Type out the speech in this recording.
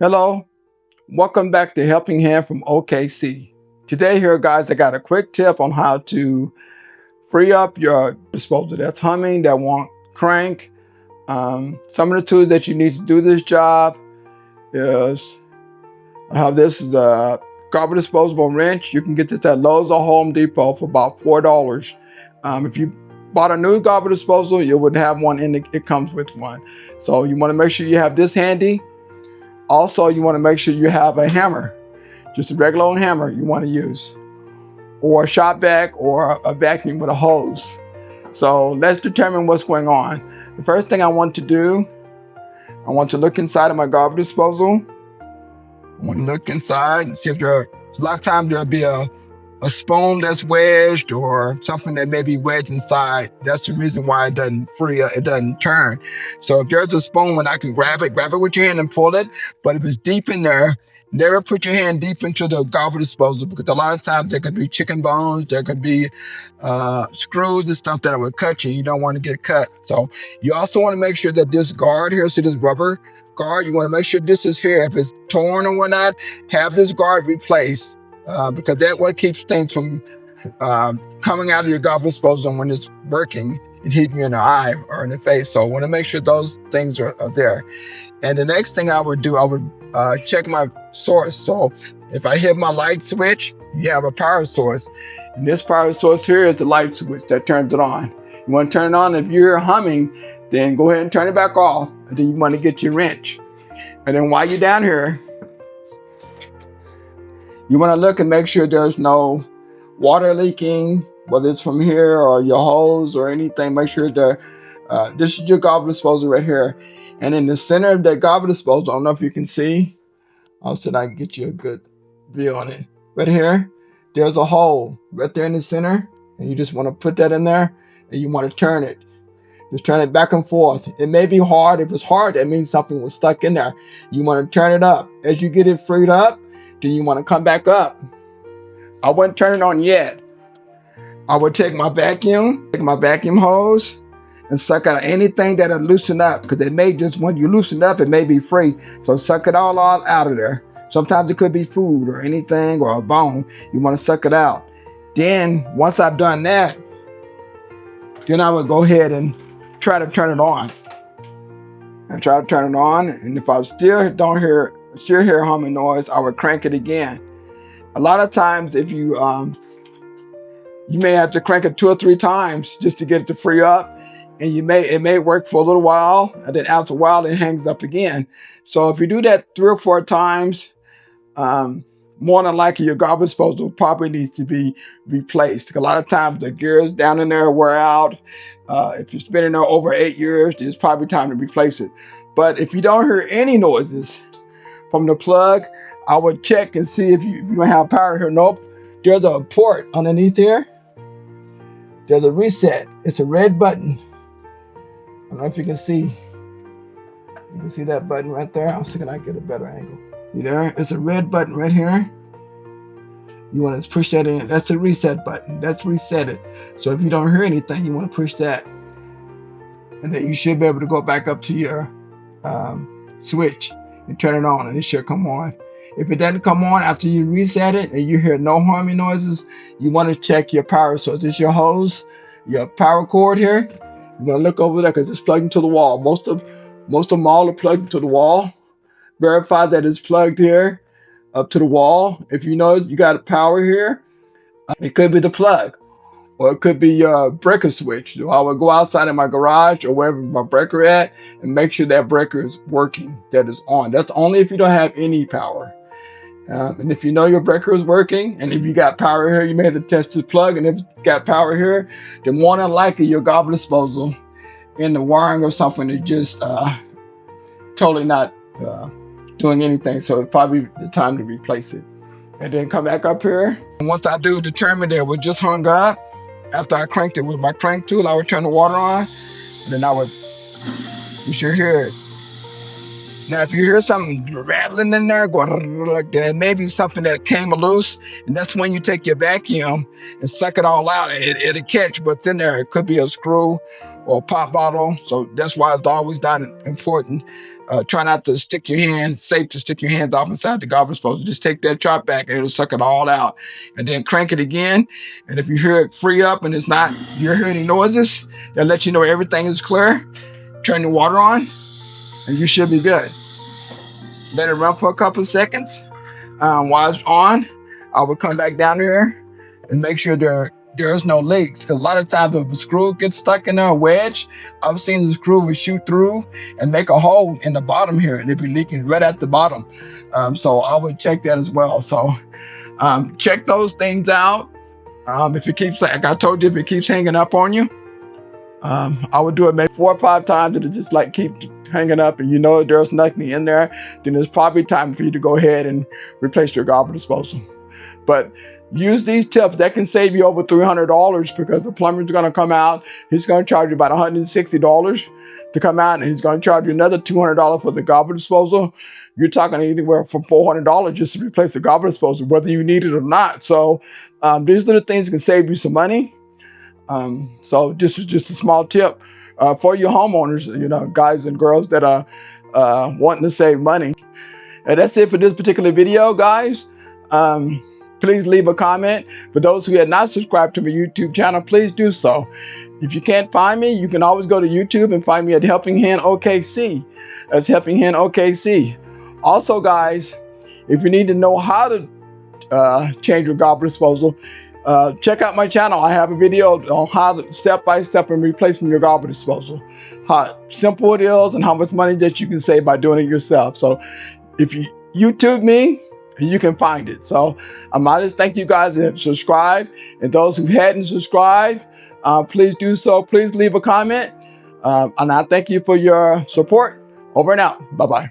Hello, welcome back to Helping Hand from OKC. Today here guys, I got a quick tip on how to free up your disposal that's humming, that won't crank. Some of the tools that you need to do this job is, I have this is a garbage disposable wrench. You can get this at Lowe's or Home Depot for about $4. If you bought a new garbage disposal, you would have one it comes with one. So you want to make sure you have this handy. Also, you want to make sure you have a hammer, just a regular old hammer you want to use, or a shop vac or a vacuum with a hose. So let's determine what's going on. The first thing I want to do, I want to look inside of my garbage disposal. I want to look inside and see if a lot of times there'll be a spoon that's wedged or something that may be wedged inside. That's the reason why it doesn't it doesn't turn. So if there's a spoon when I can grab it with your hand and pull it. But if it's deep in there, never put your hand deep into the garbage disposal, because a lot of times there could be chicken bones, there could be screws and stuff that would cut you. You don't want to get cut. So you also want to make sure that this guard here, see this rubber guard, you want to make sure this is here. If it's torn or whatnot, have this guard replaced. Because that's what keeps things from coming out of your garbage disposal when it's working and hitting you in the eye or in the face. So I want to make sure those things are there. And the next thing I would do, I would check my source. So if I hit my light switch, you have a power source. And this power source here is the light switch that turns it on. You want to turn it on. If you hear humming, then go ahead and turn it back off. And then you want to get your wrench. And then while you're down here, you want to look and make sure there's no water leaking, whether it's from here or your hose or anything. Make sure that this is your garbage disposal right here. And in the center of that garbage disposal, I don't know if you can see, I'll see if I can get you a good view on it. Right here, there's a hole right there in the center. And you just want to put that in there and you want to turn it. Just turn it back and forth. It may be hard. If it's hard, that means something was stuck in there. You want to turn it up. As you get it freed up, then you want to come back up. I wouldn't turn it on yet. I would take my vacuum hose, and suck out anything that'll loosen up, because it may just, when you loosen up, it may be free. So suck it all out of there. Sometimes it could be food or anything or a bone. You want to suck it out. Then once I've done that, then I would go ahead and try to turn it on. And if I still hear humming noise, I would crank it again. A lot of times, if you may have to crank it 2 or 3 times just to get it to free up, and it may work for a little while, and then after a while it hangs up again. So if you do that 3 or 4 times, more than likely your garbage disposal probably needs to be replaced. A lot of times the gears down in there wear out. If you've been in there over 8 years, it's probably time to replace it. But if you don't hear any noises from the plug, I would check and see if you don't have power here. Nope. There's a port underneath here. There's a reset. It's a red button. I don't know if you can see. You can see that button right there. I'm thinking I get a better angle. See there? It's a red button right here. You want to push that in. That's the reset button. That's reset it. So if you don't hear anything, you want to push that. And then you should be able to go back up to your switch and turn it on, and it should come on. If it doesn't come on after you reset it and you hear no humming noises, you want to check your power source. This is your hose, your power cord here. You want to look over there because it's plugged into the wall. Most of them all are plugged into the wall. Verify that it's plugged here up to the wall. If you know you got a power here, it could be the plug, or it could be your breaker switch. So I would go outside in my garage or wherever my breaker at and make sure that breaker is working, that is on. That's only if you don't have any power. And if you know your breaker is working, and if you got power here, you may have to test the plug. And if you got power here, then more than likely your garbage disposal in the wiring or something is just totally not doing anything. So it's probably the time to replace it. And then come back up here. And once I do determine that it was just hung up, after I cranked it with my crank tool, I would turn the water on, and then you should hear it. Now, if you hear something rattling in there, going like that, maybe something that came loose, and that's when you take your vacuum and suck it all out. It'll catch what's in there. It could be a screw or a pop bottle. So that's why it's always not important Try not to stick your hands, safe to stick your hands off inside the garbage disposal. Just take that top back and it'll suck it all out. And then crank it again. And if you hear it free up and it's not, you're hearing any noises, that'll let you know everything is clear. Turn the water on and you should be good. Let it run for a couple of seconds. While it's on, I will come back down there and make sure there's no leaks. Because a lot of times if a screw gets stuck in there, a wedge, I've seen the screw will shoot through and make a hole in the bottom here, and it'll be leaking right at the bottom. So I would check that as well. So check those things out. If it keeps, like I told you, if it keeps hanging up on you, I would do it maybe 4 or 5 times, and it just like keep hanging up, and you know there's nothing in there, then it's probably time for you to go ahead and replace your garbage disposal. But use these tips. That can save you over $300 because the plumber's going to come out. He's going to charge you about $160 to come out, and he's going to charge you another $200 for the garbage disposal. You're talking anywhere from $400 just to replace the garbage disposal, whether you need it or not. So these little things can save you some money. So just a small tip for your homeowners, you know, guys and girls that are wanting to save money. And that's it for this particular video, guys. Please leave a comment. For those who have not subscribed to my YouTube channel, please do so. If you can't find me, you can always go to YouTube and find me at Helping Hand OKC. That's Helping Hand OKC. Also, guys, if you need to know how to change your garbage disposal, check out my channel. I have a video on how to step-by-step in replacing your garbage disposal. How simple it is and how much money that you can save by doing it yourself. So if you YouTube me, you can find it. So I might just thank you guys that have subscribed. And those who hadn't subscribed, please do so. Please leave a comment. And I thank you for your support. Over and out. Bye-bye.